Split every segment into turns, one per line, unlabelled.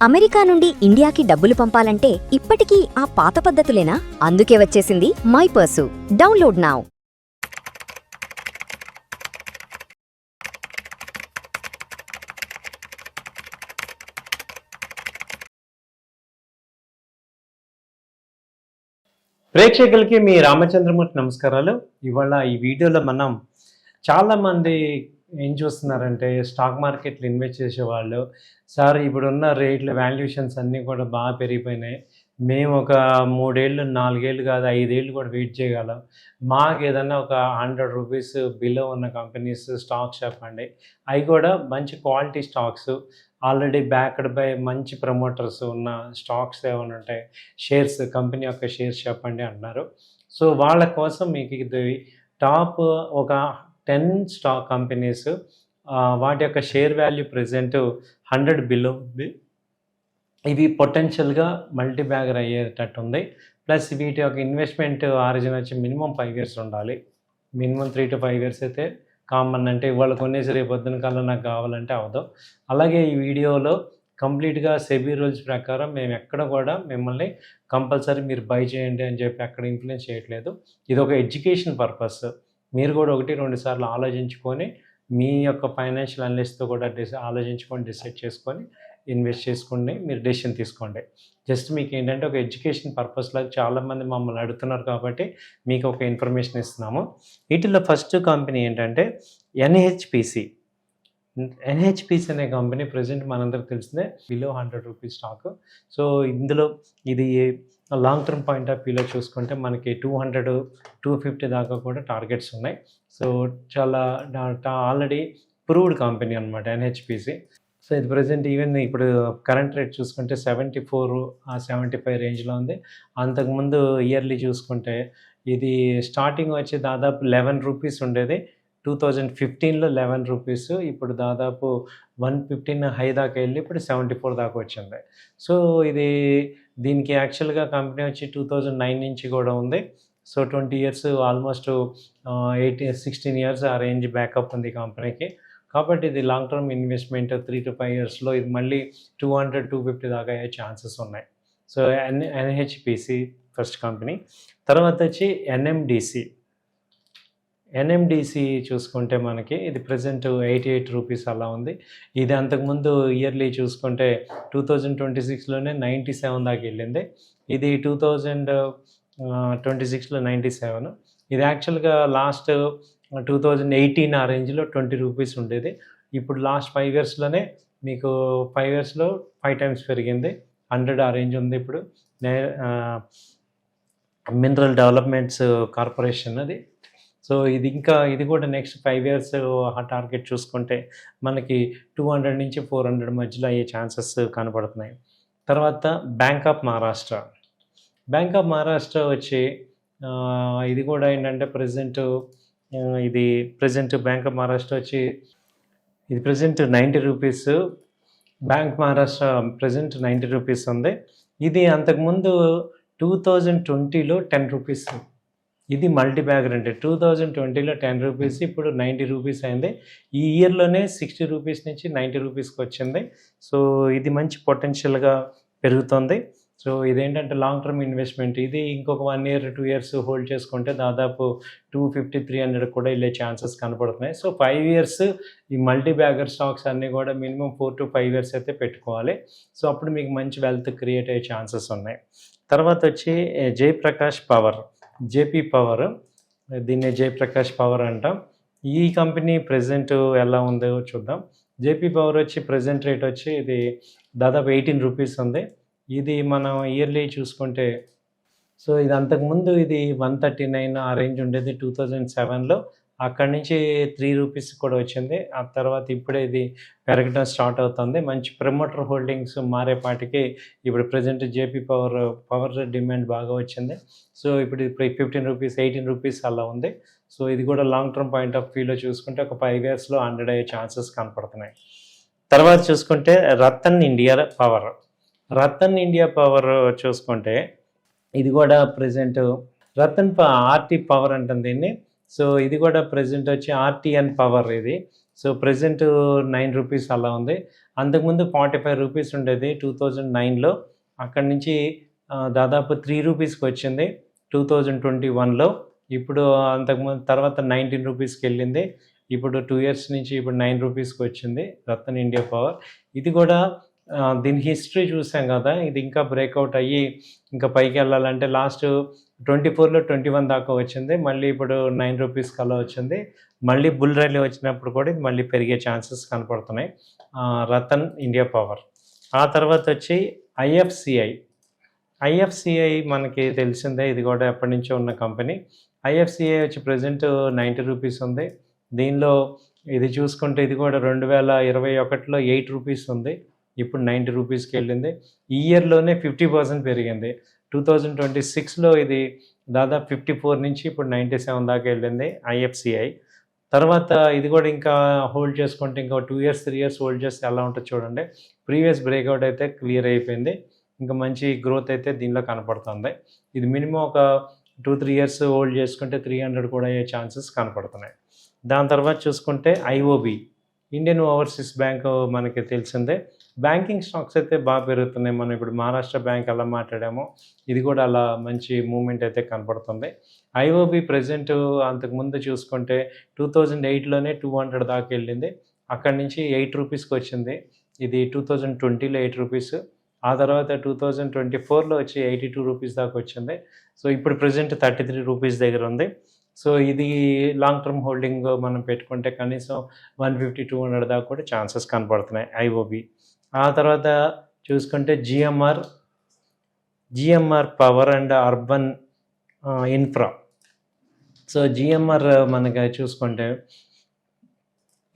America నుండి ఇండియాకి డబ్బులు పంపాలంటే ఇప్పటికీ ఆ పాత పద్ధతులేనా? అందుకే వచ్చేసింది మైపర్సు. Download now.
ప్రేక్షకులకి మీ రామచంద్రమూర్తి నమస్కారాలు. ఇవాళ ఈ వీడియోలో మనం చాలామంది ఏం చూస్తున్నారంటే స్టాక్ మార్కెట్లో ఇన్వెస్ట్ చేసేవాళ్ళు, సార్ ఇప్పుడున్న రేట్లు వాల్యుయేషన్స్ అన్నీ కూడా బాగా పెరిగిపోయినాయి, మేము ఒక 3 ఏళ్ళు 4 ఏళ్ళు కాదు 5 ఏళ్ళు కూడా వెయిట్ చేయగలం, మాకు ఏదన్నా ఒక ₹100 బిలో ఉన్న కంపెనీస్ స్టాక్స్ చెప్పండి, అవి కూడా మంచి quality stocks already backed by మంచి ప్రమోటర్స్ ఉన్న స్టాక్స్ ఏమైనా ఉంటాయి, షేర్స్ కంపెనీ యొక్క షేర్స్ చెప్పండి అంటున్నారు. సో వాళ్ళ కోసం మీకు ఇది టాప్ ఒక 10 స్టాక్ కంపెనీస్, వాటి యొక్క షేర్ వాల్యూ ప్రెజెంట్ 100 బిలో ఉంది. ఇవి పొటెన్షియల్గా మల్టీ బ్యాగర్ అయ్యేటట్టు ఉంది. ప్లస్ వీటి యొక్క ఇన్వెస్ట్మెంట్ ఆరిజిన్ వచ్చి మినిమం 5 years ఉండాలి. మినిమం 3 to 5 years అయితే కామన్. అంటే ఇవాళ కొనేసి రేపు పొద్దున కల్లా నాకు కావాలంటే అవదు. అలాగే ఈ వీడియోలో కంప్లీట్గా సెబీ రూల్స్ ప్రకారం మేము ఎక్కడ కూడా మిమ్మల్ని కంపల్సరీ మీరు బై చేయండి అని చెప్పి ఎక్కడ ఇన్ఫ్లుయెన్స్ చేయట్లేదు. ఇది ఒక ఎడ్యుకేషన్ పర్పస్. మీరు కూడా 1-2 సార్లు ఆలోచించుకొని మీ యొక్క ఫైనాన్షియల్ అనలిస్ట్తో కూడా ఆలోచించుకొని డిసైడ్ చేసుకొని ఇన్వెస్ట్ చేసుకోండి, మీరు డెసిషన్ తీసుకోండి. జస్ట్ మీకు ఏంటంటే ఒక ఎడ్యుకేషన్ పర్పస్ లాగా చాలామంది మమ్మల్ని అడుగుతున్నారు కాబట్టి మీకు ఒక ఇన్ఫర్మేషన్ ఇస్తున్నాము. వీటిలో ఫస్ట్ కంపెనీ ఏంటంటే ఎన్హెచ్పిసి. ఎన్హెచ్పిసి అనే కంపెనీ ప్రజెంట్ మనందరికి తెలిసిందే బిలో ₹100 స్టాక్. సో ఇందులో ఇది లాంగ్ టర్మ్ పాయింట్ ఆఫ్ వ్యూలో చూసుకుంటే మనకి 200-250 దాకా కూడా టార్గెట్స్ ఉన్నాయి. సో చాలా ఆల్రెడీ ప్రూవ్డ్ కంపెనీ అనమాట ఎన్హెచ్పిసి. సో ఇది ప్రజెంట్ ఈవెన్ ఇప్పుడు కరెంట్ రేట్ చూసుకుంటే 74-75 రేంజ్లో ఉంది. అంతకుముందు ఇయర్లీ చూసుకుంటే ఇది స్టార్టింగ్ వచ్చి దాదాపు ₹11 ఉండేది. 2015లో ₹11, ఇప్పుడు దాదాపు 115 హై దాకా వెళ్ళి ఇప్పుడు 74 దాకా వచ్చింది. సో ఇది దీనికి యాక్చువల్గా కంపెనీ వచ్చి 2009 నుంచి కూడా ఉంది. సో 20 years ఆల్మోస్ట్ 16 years ఆ రేంజ్ బ్యాకప్ ఉంది కంపెనీకి. కాబట్టి ఇది లాంగ్ టర్మ్ ఇన్వెస్ట్మెంట్ 3 to 5 yearsలో ఇది మళ్ళీ 200-250 దాకా అయ్యే ఛాన్సెస్ ఉన్నాయి. So NHPC first company. తర్వాత వచ్చి ఎన్ఎండిసి చూసుకుంటే మనకి ఇది ప్రజెంట్ ₹88 అలా ఉంది. ఇది అంతకుముందు ఇయర్లీ చూసుకుంటే 2026లోనే 97 దాకా వెళ్ళింది. ఇది 2026లో 97. ఇది యాక్చువల్గా లాస్ట్ 2018 ఆ రేంజ్లో ₹20 ఉండేది. ఇప్పుడు లాస్ట్ 5 yearsలోనే మీకు 5 yearsలో 5 times పెరిగింది. 100 ఆ రేంజ్ ఉంది ఇప్పుడు. మినరల్ డెవలప్మెంట్స్ కార్పొరేషన్ అది. సో ఇది కూడా నెక్స్ట్ 5 years ఆ టార్గెట్ చూసుకుంటే మనకి 200-400 మధ్యలో అయ్యే ఛాన్సెస్ కనపడుతున్నాయి. తర్వాత బ్యాంక్ ఆఫ్ మహారాష్ట్ర వచ్చి ఇది కూడా ఏంటంటే ప్రజెంట్ బ్యాంక్ ఆఫ్ మహారాష్ట్ర వచ్చి ఇది ప్రజెంట్ ₹90. బ్యాంక్ మహారాష్ట్ర ప్రజెంట్ ₹90 ఉంది. ఇది అంతకుముందు 2020లో ₹10. ఇది మల్టీ బ్యాగర్ అంటే 2020లో ₹10, ఇప్పుడు ₹90 అయింది. ఈ ఇయర్లోనే ₹60 నుంచి ₹90కి వచ్చింది. సో ఇది మంచి పొటెన్షియల్గా పెరుగుతుంది. సో ఇదేంటంటే లాంగ్ టర్మ్ ఇన్వెస్ట్మెంట్. ఇది ఇంకొక 1 year 2 years హోల్డ్ చేసుకుంటే దాదాపు 250-300 కూడా వెళ్ళే ఛాన్సెస్ కనపడుతున్నాయి. సో 5 years ఈ మల్టీ బ్యాగర్ స్టాక్స్ అన్నీ కూడా మినిమం 4 to 5 years అయితే పెట్టుకోవాలి. సో అప్పుడు మీకు మంచి వెల్త్ క్రియేట్ అయ్యే ఛాన్సెస్ ఉన్నాయి. తర్వాత వచ్చి జేపీ పవర్, దీన్ని జయప్రకాష్ పవర్ అంటాం. ఈ కంపెనీ ప్రజెంట్ ఎలా ఉందో చూద్దాం. జేపీ పవర్ వచ్చి ప్రజెంట్ రేట్ వచ్చి ఇది దాదాపు ₹18 ఉంది. ఇది మనం ఇయర్లీ చూసుకుంటే సో ఇది అంతకుముందు ఇది 139 ఆ రేంజ్ ఉండేది 2007లో. అక్కడి నుంచి ₹3 కూడా వచ్చింది. ఆ తర్వాత ఇప్పుడే ఇది పెరగడం స్టార్ట్ అవుతుంది. మంచి ప్రమోటర్ హోల్డింగ్స్ మారేపాటికి ఇప్పుడు ప్రజెంట్ జేపీ పవర్ డిమాండ్ బాగా వచ్చింది. సో ఇప్పుడు ₹15, ₹18 అలా ఉంది. సో ఇది కూడా లాంగ్ టర్మ్ పాయింట్ ఆఫ్ వ్యూలో చూసుకుంటే ఒక 5 yearsలో 100 అయ్యే ఛాన్సెస్ కనపడుతున్నాయి. తర్వాత చూసుకుంటే రతన్ ఇండియా పవర్ చూసుకుంటే ఇది కూడా ప్రజెంట్ ఆర్టీ పవర్ అంటుంది దీన్ని. సో ఇది కూడా ప్రజెంట్ వచ్చి ఆర్టీఎన్ పవర్ ఇది. సో ప్రజెంట్ ₹9 అలా ఉంది. అంతకుముందు 45 రూపీస్ ఉండేది 2009లో. అక్కడి నుంచి దాదాపు 3 రూపీస్కి వచ్చింది 2021లో. ఇప్పుడు అంతకుముందు తర్వాత 19 రూపీస్కి వెళ్ళింది. ఇప్పుడు 2 ఇయర్స్ నుంచి ఇప్పుడు 9 రూపీస్కి వచ్చింది రతన్ ఇండియా పవర్. ఇది కూడా దీని హిస్టరీ చూసాం కదా, ఇది ఇంకా బ్రేక్అవుట్ అయ్యి ఇంకా పైకి వెళ్ళాలంటే లాస్ట్ 24లో 21 దాకా వచ్చింది. మళ్ళీ ఇప్పుడు 9 రూపీస్కి అలా వచ్చింది. మళ్ళీ బుల్ ర్యాలీ వచ్చినప్పుడు కూడా ఇది మళ్ళీ పెరిగే ఛాన్సెస్ కనపడుతున్నాయి రతన్ ఇండియా పవర్. ఆ తర్వాత వచ్చి ఐఎఫ్సిఐ మనకి తెలిసిందే, ఇది కూడా ఎప్పటి నుంచో ఉన్న కంపెనీ. ఐఎఫ్సిఐ వచ్చి ప్రజెంట్ 90 రూపీస్ ఉంది. దీనిలో ఇది చూసుకుంటే ఇది కూడా 2021లో 8 రూపీస్ ఉంది, ఇప్పుడు 90 రూపీస్కి వెళ్ళింది. ఈ ఇయర్లోనే 50% పెరిగింది. 2026లో ఇది దాదాపు 54 నుంచి ఇప్పుడు 97 దాకా వెళ్ళింది ఐఎఫ్సిఐ. తర్వాత ఇది కూడా ఇంకా హోల్డ్ చేసుకుంటే ఇంకా 2 ఇయర్స్ 3 ఇయర్స్ హోల్డ్ చేస్తే ఎలా ఉంటుంది చూడండి. ప్రీవియస్ బ్రేక్అవుట్ అయితే క్లియర్ అయిపోయింది. ఇంకా మంచి గ్రోత్ అయితే దీనిలో కనపడుతుంది. ఇది మినిమం ఒక 2-3 ఇయర్స్ హోల్డ్ చేసుకుంటే 300 కూడా అయ్యే ఛాన్సెస్ కనపడుతున్నాయి. దాని తర్వాత చూసుకుంటే ఐఓబి, ఇండియన్ ఓవర్సీస్ బ్యాంక్ మనకి తెలిసిందే. బ్యాంకింగ్ స్టాక్స్ అయితే బాగా పెరుగుతున్నాయి. మనం ఇప్పుడు మహారాష్ట్ర బ్యాంక్ ఎలా మాట్లాడామో ఇది కూడా అలా మంచి మూమెంట్ అయితే కనపడుతుంది. ఐఓబి ప్రజెంట్ అంతకుముందు చూసుకుంటే 2008లోనే 200 దాకా వెళ్ళింది. అక్కడి నుంచి 8 రూపీస్కి వచ్చింది. ఇది 2020లో 8 రూపీస్. ఆ తర్వాత 2024లో వచ్చి 82 రూపీస్ దాకా వచ్చింది. సో ఇప్పుడు ప్రజెంట్ 33 రూపీస్ దగ్గర ఉంది. సో ఇది లాంగ్ టర్మ్ హోల్డింగ్ మనం పెట్టుకుంటే కనీసం 150-200 దాకా కూడా ఛాన్సెస్ కనపడుతున్నాయి ఐఓబి. ఆ తర్వాత చూసుకుంటే GMR power and urban infra. So GMR మనకి చూసుకుంటే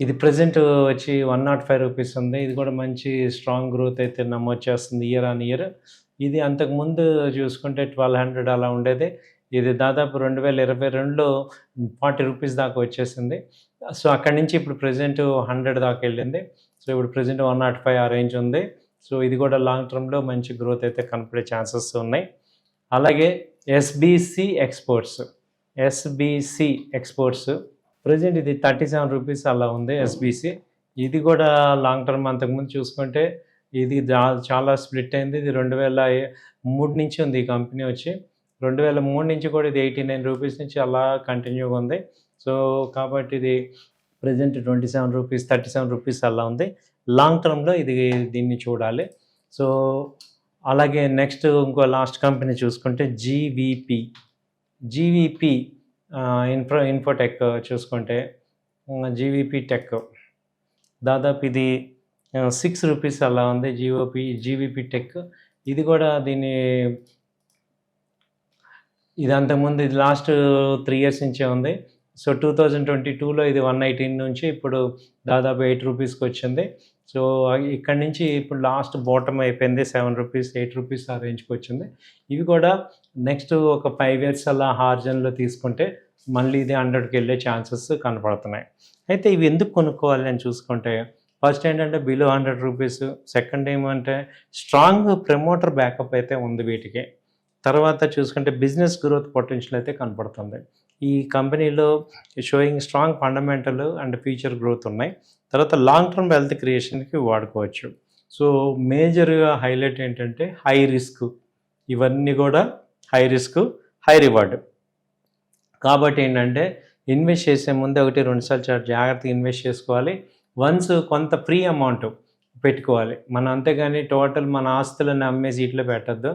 ఇది ప్రజెంట్ వచ్చి 105 రూపీస్ ఉంది. ఇది కూడా మంచి స్ట్రాంగ్ గ్రోత్ అయితే నమోదు చేస్తుంది ఇయర్ ఆన్ ఇయర్. ఇది అంతకుముందు చూసుకుంటే 1200 అలా ఉండేది. ఇది దాదాపు 2022లో 40 రూపీస్ దాకా వచ్చేసింది. సో అక్కడి నుంచి ఇప్పుడు ప్రజెంట్ 100 దాకా వెళ్ళింది. సో ఇప్పుడు ప్రజెంట్ 105 ఆ రేంజ్ ఉంది. సో ఇది కూడా లాంగ్ టర్మ్లో మంచి గ్రోత్ అయితే కనపడే ఛాన్సెస్ ఉన్నాయి. అలాగే ఎస్బీసీ ఎక్స్పోర్ట్స్ ప్రజెంట్ ఇది 37 రూపీస్ అలా ఉంది ఎస్బీసీ. ఇది కూడా లాంగ్ టర్మ్ అంతకుముందు చూసుకుంటే ఇది చాలా స్ప్లిట్ అయింది. ఇది 2003 నుంచి ఉంది ఈ కంపెనీ వచ్చి. 2003 నుంచి కూడా ఇది 89 రూపీస్ నుంచి అలా కంటిన్యూగా ఉంది. సో కాబట్టి ఇది ప్రజెంట్ 27 రూపీస్ 37 రూపీస్ అలా ఉంది. లాంగ్ టర్మ్లో దీన్ని చూడాలి. సో అలాగే నెక్స్ట్ ఇంకో లాస్ట్ కంపెనీ చూసుకుంటే జీవీపీ ఇన్ఫోటెక్ చూసుకుంటే జీవీపీ టెక్ దాదాపు ఇది 6 రూపీస్ అలా ఉంది. జీవీపీ టెక్ ఇది కూడా ఇది అంతకుముందు ఇది లాస్ట్ 3 ఇయర్స్ నుంచే ఉంది. సో 2022లో ఇది 118 నుంచి ఇప్పుడు దాదాపు 8 రూపీస్కి వచ్చింది. సో ఇక్కడ నుంచి ఇప్పుడు లాస్ట్ బాటమ్ అయిపోయింది 7 రూపీస్ 8 రూపీస్ ఆ రేంజ్కి వచ్చింది. ఇవి కూడా నెక్స్ట్ ఒక 5 ఇయర్స్ అలా హార్జన్లో తీసుకుంటే మళ్ళీ ఇది 100కి వెళ్ళే ఛాన్సెస్ కనపడుతున్నాయి. అయితే ఇవి ఎందుకు కొనుక్కోవాలి అని చూసుకుంటే ఫస్ట్ ఏంటంటే బిలో 100 రూపీస్, సెకండ్ ఏమంటే స్ట్రాంగ్ ప్రమోటర్ బ్యాకప్ అయితే ఉంది వీటికి. తర్వాత చూసుకుంటే బిజినెస్ గ్రోత్ పొటెన్షియల్ అయితే కనపడుతుంది. ఈ కంపెనీలో showing strong fundamental and future growth ఉన్నాయి. తర్వాత లాంగ్ టర్మ్ వెల్త్ క్రియేషన్కి వాడుకోవచ్చు. సో మేజర్గా హైలైట్ ఏంటంటే హై రిస్క్, ఇవన్నీ కూడా హై రిస్క్ హై రివార్డ్. కాబట్టి ఏంటంటే ఇన్వెస్ట్ చేసే ముందు 1-2 సార్లు చాలా జాగ్రత్తగా ఇన్వెస్ట్ చేసుకోవాలి. వన్స్ కొంత ఫ్రీ అమౌంట్ పెట్టుకోవాలి మనం, అంతేగాని టోటల్ మన ఆస్తులను అమ్మేసి ఇట్లా పెట్టద్దు.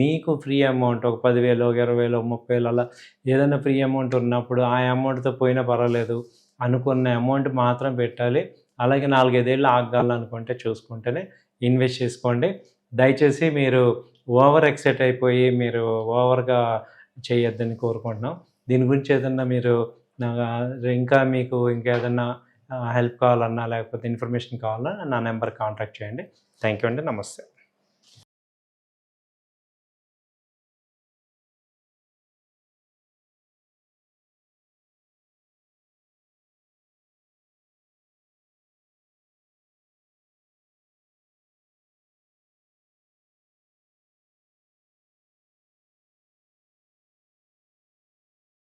మీకు ఫ్రీ అమౌంట్ ఒక 10,000 20,000 30,000 అలా ఏదైనా ఫ్రీ అమౌంట్ ఉన్నప్పుడు ఆ అమౌంట్తో పోయినా పర్వాలేదు అనుకున్న అమౌంట్ మాత్రం పెట్టాలి. అలాగే 4-5 ఏళ్ళు ఆగాలనుకుంటే చూసుకుంటేనే ఇన్వెస్ట్ చేసుకోండి. దయచేసి మీరు ఓవర్ ఎక్సైట్ అయిపోయి మీరు ఓవర్గా చేయొద్దని కోరుకుంటున్నాం. దీని గురించి ఏదన్నా మీరు ఇంకా మీకు ఇంకేదన్నా హెల్ప్ కావాలన్నా లేకపోతే ఇన్ఫర్మేషన్ కావాలన్నా నా నెంబర్ కాంటాక్ట్ చేయండి. థ్యాంక్ యూ అండి. నమస్తే.